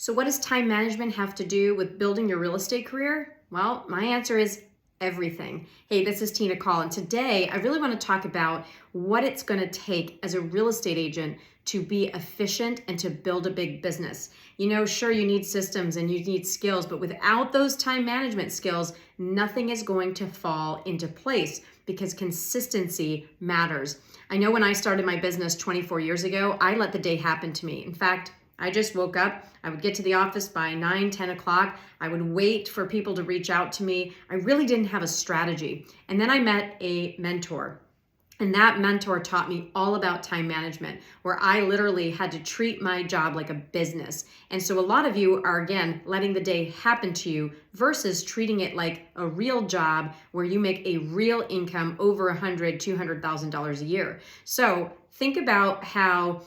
So what does time management have to do with building your real estate career? Well, my answer is everything. Hey, this is Tina Caul, and today I really want to talk about what it's going to take as a real estate agent to be efficient and to build a big business. Sure, you need systems and you need skills, but without those time management skills, nothing is going to fall into place because consistency matters. I know when I started my business 24 years ago, I let the day happen to me. In fact, I just woke up, I would get to the office by 9, 10 o'clock. I would wait for people to reach out to me. I really didn't have a strategy. And then I met a mentor. And that mentor taught me all about time management, where I literally had to treat my job like a business. And so a lot of you are, again, letting the day happen to you versus treating it like a real job where you make a real income over $100,000, $200,000 a year. So think about how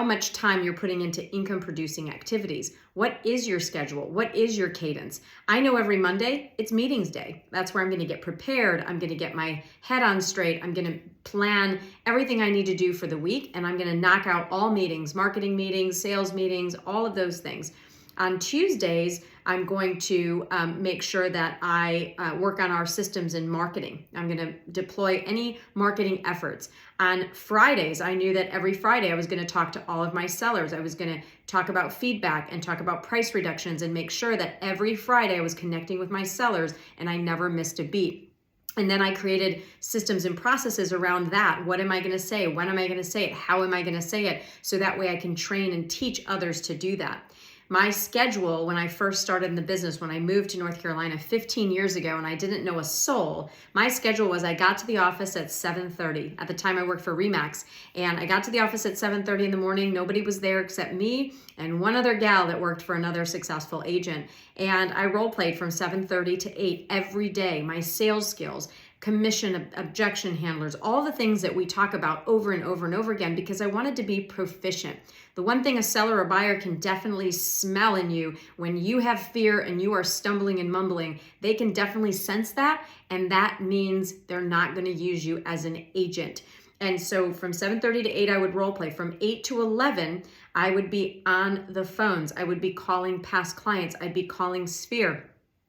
much time you're putting into income producing activities. What is your schedule? What is your cadence? I know every Monday it's meetings day. That's where I'm going to get prepared. I'm going to get my head on straight. I'm going to plan everything I need to do for the week, and I'm going to knock out all meetings, marketing meetings, sales meetings, all of those things. On Tuesdays, I'm going to make sure that I work on our systems and marketing. I'm going to deploy any marketing efforts. On Fridays, I knew that every Friday I was going to talk to all of my sellers. I was going to talk about feedback and talk about price reductions and make sure that every Friday I was connecting with my sellers and I never missed a beat. And then I created systems and processes around that. What am I going to say? When am I going to say it? How am I going to say it? So that way I can train and teach others to do that. My schedule when I first started in the business, when I moved to North Carolina 15 years ago and I didn't know a soul, my schedule was I got to the office at 7:30. At the time I worked for RE/MAX, and I got to the office at 7:30 in the morning. Nobody was there except me and one other gal that worked for another successful agent. And I role played from 7:30 to 8 every day. My sales skills, commission, objection handlers, all the things that we talk about over and over and over again because I wanted to be proficient. The one thing a seller or buyer can definitely smell in you when you have fear and you are stumbling and mumbling, they can definitely sense that, and that means they're not going to use you as an agent. And so from 7:30 to 8, I would role play. From 8 to 11, I would be on the phones. I would be calling past clients. I'd be calling Sphere.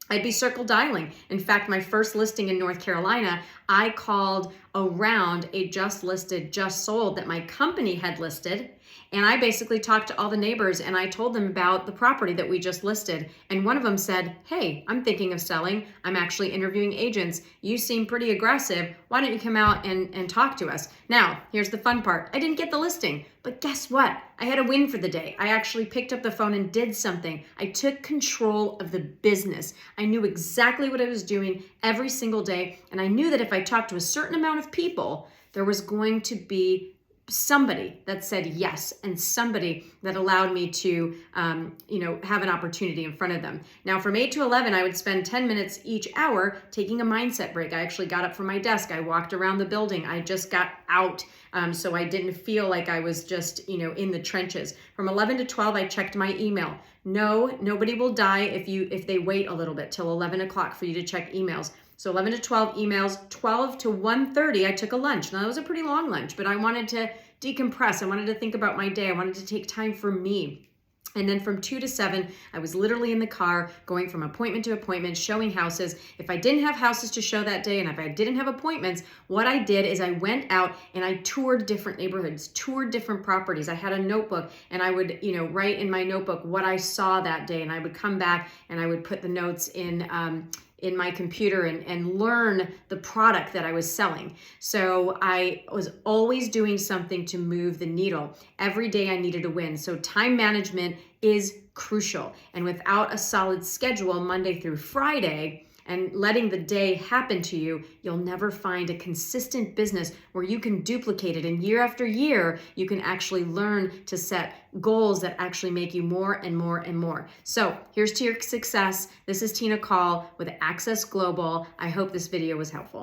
I'd be circle dialing. In fact, my first listing in North Carolina, I called around a just listed, just sold that my company had listed. And I basically talked to all the neighbors and I told them about the property that we just listed. And one of them said, hey, I'm thinking of selling. I'm actually interviewing agents. You seem pretty aggressive. Why don't you come out and talk to us? Now, here's the fun part. I didn't get the listing, but guess what? I had a win for the day. I actually picked up the phone and did something. I took control of the business. I knew exactly what I was doing every single day. And I knew that if I talked to a certain amount of people, there was going to be somebody that said yes and somebody that allowed me to have an opportunity in front of them. Now from 8 to 11, I would spend 10 minutes each hour taking a mindset break. I actually got up from my desk. I walked around the building. I just got out so I didn't feel like I was just in the trenches. From 11 to 12, I checked my email. No, nobody will die if they wait a little bit till 11 o'clock for you to check emails. So 11 to 12 emails, 12 to 1:30, I took a lunch. Now that was a pretty long lunch, but I wanted to decompress. I wanted to think about my day. I wanted to take time for me. And then from 2 to 7, I was literally in the car going from appointment to appointment, showing houses. If I didn't have houses to show that day and if I didn't have appointments, what I did is I went out and I toured different neighborhoods, toured different properties. I had a notebook and I would, write in my notebook what I saw that day. And I would come back and I would put the notes in my computer and learn the product that I was selling. So I was always doing something to move the needle. Every day I needed a win. So time management is crucial. And without a solid schedule Monday through Friday, and letting the day happen to you, you'll never find a consistent business where you can duplicate it. And year after year, you can actually learn to set goals that actually make you more and more and more. So here's to your success. This is Tina Caul with Access Global. I hope this video was helpful.